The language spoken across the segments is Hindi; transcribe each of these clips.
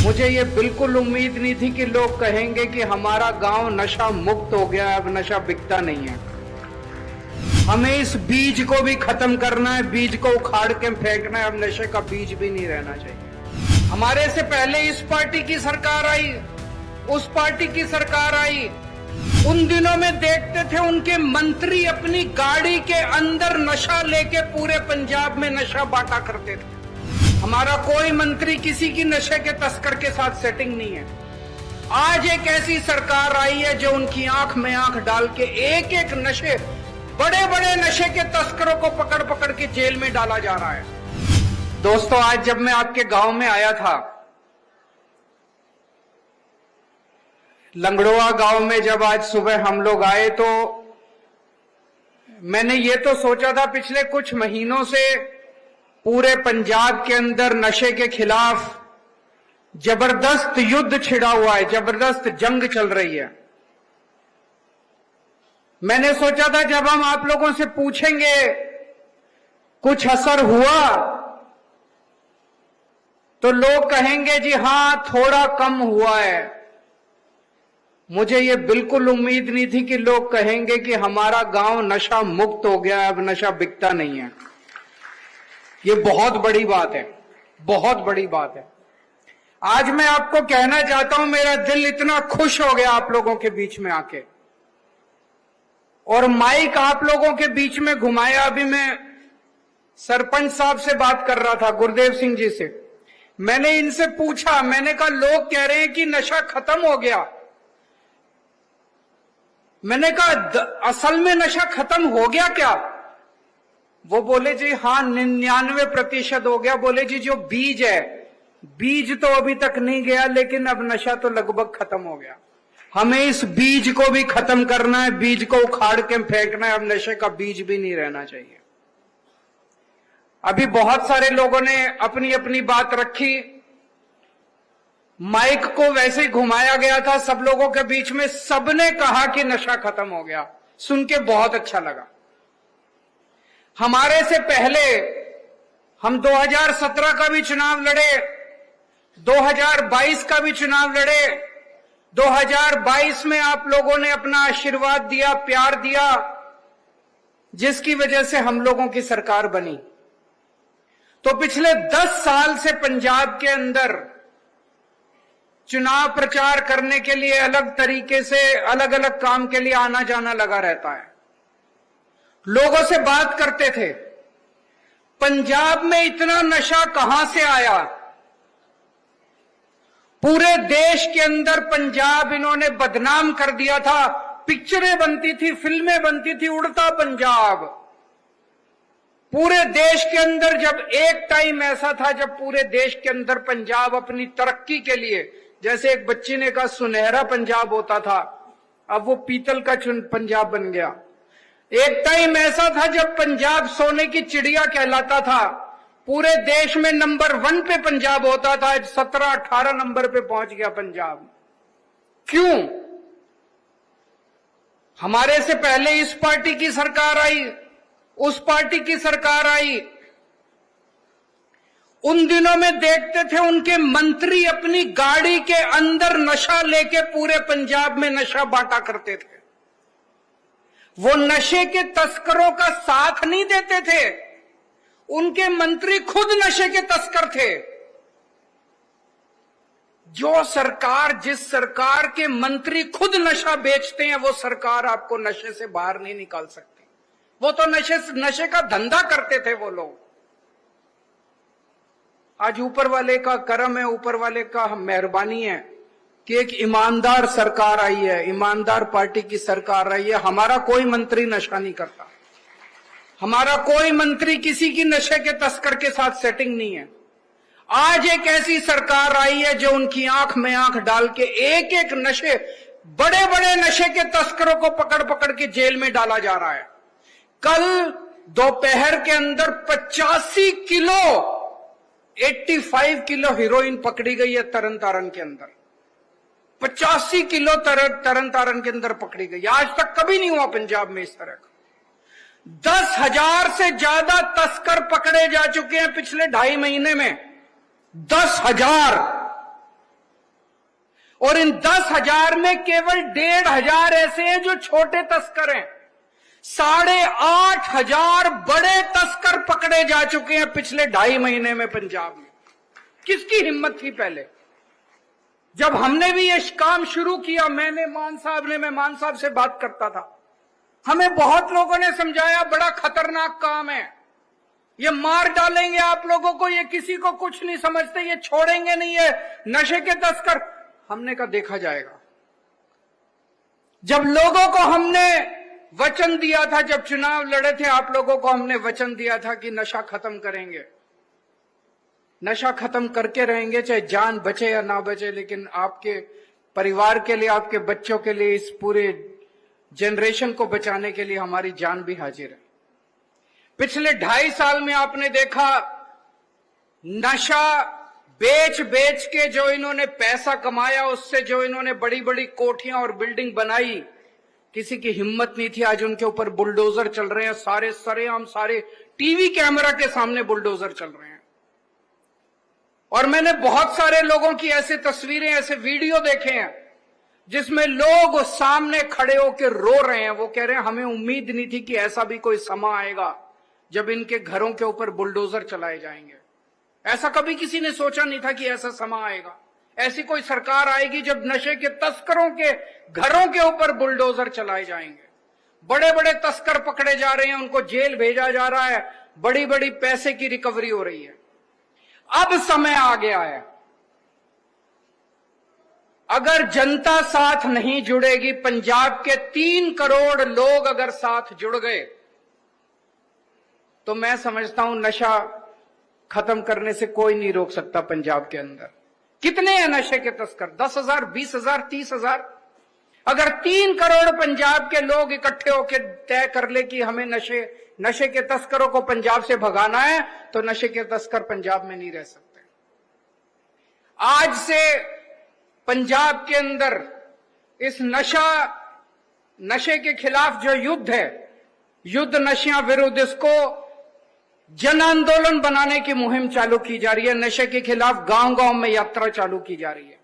मुझे ये बिल्कुल उम्मीद नहीं थी कि लोग कहेंगे कि हमारा गांव नशा मुक्त हो गया, अब नशा बिकता नहीं है। हमें इस बीज को भी खत्म करना है, बीज को उखाड़ के फेंकना है। अब नशे का बीज भी नहीं रहना चाहिए। हमारे से पहले इस पार्टी की सरकार आई, उस पार्टी की सरकार आई, उन दिनों में देखते थे उनके मंत्री अपनी गाड़ी के अंदर नशा लेके पूरे पंजाब में नशा बांटा करते थे। हमारा कोई मंत्री किसी की नशे के तस्कर के साथ सेटिंग नहीं है। आज एक ऐसी सरकार आई है जो उनकी आंख में आंख डाल के एक एक नशे, बड़े बड़े नशे के तस्करों को पकड़ पकड़ के जेल में डाला जा रहा है। दोस्तों, आज जब मैं आपके गांव में आया था, लंगड़ोआ गांव में जब आज सुबह हम लोग आए, तो मैंने ये तो सोचा था पिछले कुछ महीनों से पूरे पंजाब के अंदर नशे के खिलाफ जबरदस्त युद्ध छिड़ा हुआ है, जबरदस्त जंग चल रही है। मैंने सोचा था जब हम आप लोगों से पूछेंगे कुछ असर हुआ, तो लोग कहेंगे जी हां थोड़ा कम हुआ है। मुझे ये बिल्कुल उम्मीद नहीं थी कि लोग कहेंगे कि हमारा गांव नशा मुक्त हो गया, अब नशा बिकता नहीं है। ये बहुत बड़ी बात है, बहुत बड़ी बात है। आज मैं आपको कहना चाहता हूं, मेरा दिल इतना खुश हो गया आप लोगों के बीच में आके, और माइक आप लोगों के बीच में घुमाया। अभी मैं सरपंच साहब से बात कर रहा था, गुरदेव सिंह जी से। मैंने इनसे पूछा, मैंने कहा लोग कह रहे हैं कि नशा खत्म हो गया। मैंने कहा असल में नशा खत्म हो गया क्या? वो बोले जी हाँ 99% हो गया। बोले जी जो बीज है, बीज तो अभी तक नहीं गया, लेकिन अब नशा तो लगभग खत्म हो गया। हमें इस बीज को भी खत्म करना है, बीज को उखाड़ के फेंकना है। अब नशे का बीज भी नहीं रहना चाहिए। अभी बहुत सारे लोगों ने अपनी अपनी बात रखी, माइक को वैसे ही घुमाया गया था सब लोगों के बीच में, सबने कहा कि नशा खत्म हो गया। सुन के बहुत अच्छा लगा। हमारे से पहले हम 2017 का भी चुनाव लड़े, 2022 का भी चुनाव लड़े। 2022 में आप लोगों ने अपना आशीर्वाद दिया, प्यार दिया, जिसकी वजह से हम लोगों की सरकार बनी। तो पिछले 10 साल से पंजाब के अंदर चुनाव प्रचार करने के लिए अलग तरीके से, अलग अलग काम के लिए आना जाना लगा रहता है। लोगों से बात करते थे, पंजाब में इतना नशा कहां से आया? पूरे देश के अंदर पंजाब इन्होंने बदनाम कर दिया था। पिक्चरें बनती थी, फिल्में बनती थी, उड़ता पंजाब। पूरे देश के अंदर जब एक टाइम ऐसा था जब पूरे देश के अंदर पंजाब अपनी तरक्की के लिए, जैसे एक बच्ची ने कहा सुनहरा पंजाब होता था, अब वो पीतल का पंजाब बन गया। एक टाइम ऐसा था जब पंजाब सोने की चिड़िया कहलाता था, पूरे देश में नंबर 1 पे पंजाब होता था, 17-18 नंबर पे पहुंच गया पंजाब। क्यों? हमारे से पहले इस पार्टी की सरकार आई, उस पार्टी की सरकार आई, उन दिनों में देखते थे उनके मंत्री अपनी गाड़ी के अंदर नशा लेके पूरे पंजाब में नशा बांटा करते थे। वो नशे के तस्करों का साथ नहीं देते थे, उनके मंत्री खुद नशे के तस्कर थे। जो सरकार, जिस सरकार के मंत्री खुद नशा बेचते हैं, वो सरकार आपको नशे से बाहर नहीं निकाल सकती। वो तो नशे का धंधा करते थे वो लोग। आज ऊपर वाले का करम है, ऊपर वाले का मेहरबानी है कि एक ईमानदार सरकार आई है, ईमानदार पार्टी की सरकार आई है। हमारा कोई मंत्री नशा नहीं करता, हमारा कोई मंत्री किसी की नशे के तस्कर के साथ सेटिंग नहीं है। आज एक ऐसी सरकार आई है जो उनकी आंख में आंख डाल के एक एक नशे, बड़े बड़े नशे के तस्करों को पकड़ पकड़ के जेल में डाला जा रहा है। कल दोपहर के अंदर 85 किलो, 85 किलो हीरोइन पकड़ी गई है तरन तारण के अंदर। 85 किलो तरन तारण के अंदर पकड़ी गई। आज तक कभी नहीं हुआ पंजाब में इस तरह का। 10,000 से ज्यादा तस्कर पकड़े जा चुके हैं पिछले 2.5 महीने में। 10,000। और इन 10,000 में केवल 1,500 ऐसे हैं जो छोटे तस्कर हैं। 8,500 बड़े तस्कर पकड़े जा चुके हैं पिछले 2.5 महीने में पंजाब में। किसकी हिम्मत थी पहले? जब हमने भी ये काम शुरू किया, मैं मान साहब से बात करता था, हमें बहुत लोगों ने समझाया बड़ा खतरनाक काम है, ये मार डालेंगे आप लोगों को, ये किसी को कुछ नहीं समझते, ये छोड़ेंगे नहीं, ये नशे के तस्कर। हमने कहा देखा जाएगा। जब लोगों को हमने वचन दिया था, जब चुनाव लड़े थे, आप लोगों को हमने वचन दिया था कि नशा खत्म करेंगे, नशा खत्म करके रहेंगे, चाहे जान बचे या ना बचे, लेकिन आपके परिवार के लिए, आपके बच्चों के लिए, इस पूरे जनरेशन को बचाने के लिए हमारी जान भी हाजिर है। पिछले 2.5 साल में आपने देखा नशा बेच बेच के जो इन्होंने पैसा कमाया, उससे जो इन्होंने बड़ी बड़ी कोठियां और बिल्डिंग बनाई, किसी की हिम्मत नहीं थी। आज उनके ऊपर बुलडोजर चल रहे हैं, सारे सरेआम, सारे टीवी कैमरा के सामने बुलडोजर चल रहे हैं। और मैंने बहुत सारे लोगों की ऐसे तस्वीरें, ऐसे वीडियो देखे हैं जिसमें लोग सामने खड़े होकर रो रहे हैं। वो कह रहे हैं हमें उम्मीद नहीं थी कि ऐसा भी कोई समा आएगा जब इनके घरों के ऊपर बुलडोजर चलाए जाएंगे। ऐसा कभी किसी ने सोचा नहीं था कि ऐसा समा आएगा, ऐसी कोई सरकार आएगी जब नशे के तस्करों के घरों के ऊपर बुलडोजर चलाए जाएंगे। बड़े बड़े तस्कर पकड़े जा रहे हैं, उनको जेल भेजा जा रहा है, बड़ी बड़ी पैसे की रिकवरी हो रही है। अब समय आ गया है, अगर जनता साथ नहीं जुड़ेगी, पंजाब के 3 करोड़ लोग अगर साथ जुड़ गए, तो मैं समझता हूं नशा खत्म करने से कोई नहीं रोक सकता। पंजाब के अंदर कितने हैं नशे के तस्कर? 10,000, 20,000, 30,000? अगर 3 करोड़ पंजाब के लोग इकट्ठे होकर तय कर ले कि हमें नशे के तस्करों को पंजाब से भगाना है, तो नशे के तस्कर पंजाब में नहीं रह सकते। आज से पंजाब के अंदर इस नशे के खिलाफ जो युद्ध है, युद्ध नशिया विरुद्ध, इसको जन आंदोलन बनाने की मुहिम चालू की जा रही है। नशे के खिलाफ गांव गांव में यात्रा चालू की जा रही है।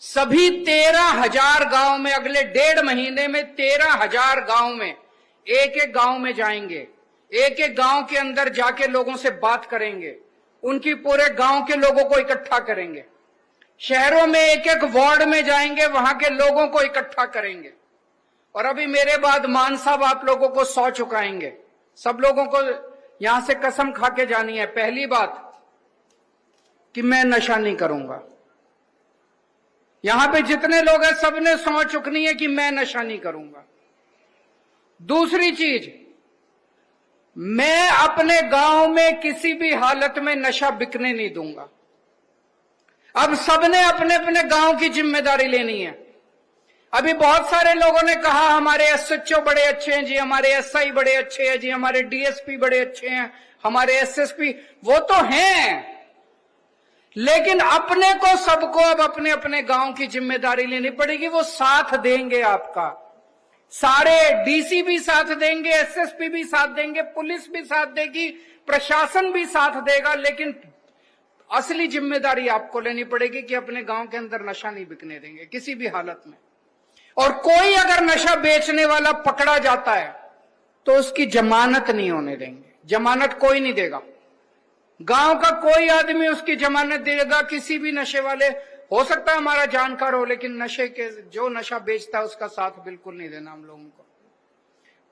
सभी 13,000 गांव में अगले 1.5 महीने में 13,000 गांव में एक एक गांव में जाएंगे, एक एक गांव के अंदर जाके लोगों से बात करेंगे, उनकी पूरे गांव के लोगों को इकट्ठा करेंगे। शहरों में एक एक वार्ड में जाएंगे, वहां के लोगों को इकट्ठा करेंगे। और अभी मेरे बाद मान साहब आप लोगों को 100 चुकाएंगे। सब लोगों को यहां से कसम खा के जानी है, पहली बात कि मैं नशा नहीं करूंगा। यहां पे जितने लोग हैं सबने 100 चुकनी है कि मैं नशा नहीं करूंगा। दूसरी चीज, मैं अपने गांव में किसी भी हालत में नशा बिकने नहीं दूंगा। अब सबने अपने अपने गांव की जिम्मेदारी लेनी है। अभी बहुत सारे लोगों ने कहा हमारे एसएचओ बड़े अच्छे हैं जी, हमारे एसआई बड़े अच्छे हैं जी, हमारे डीएसपी बड़े अच्छे हैं, हमारे एसएसपी, वो तो हैं, लेकिन अपने को सबको अब अपने अपने गांव की जिम्मेदारी लेनी पड़ेगी। वो साथ देंगे आपका, सारे डीसी भी साथ देंगे, एसएसपी भी साथ देंगे, पुलिस भी साथ देगी, प्रशासन भी साथ देगा, लेकिन असली जिम्मेदारी आपको लेनी पड़ेगी कि अपने गांव के अंदर नशा नहीं बिकने देंगे किसी भी हालत में। और कोई अगर नशा बेचने वाला पकड़ा जाता है तो उसकी जमानत नहीं होने देंगे, जमानत कोई नहीं देगा। गांव का कोई आदमी उसकी जमानत देगा किसी भी नशे वाले, हो सकता है हमारा जानकार हो, लेकिन नशे के जो नशा बेचता है उसका साथ बिल्कुल नहीं देना हम लोगों को।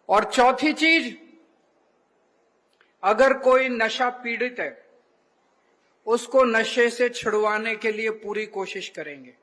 और चौथी चीज, अगर कोई नशा पीड़ित है उसको नशे से छुड़वाने के लिए पूरी कोशिश करेंगे।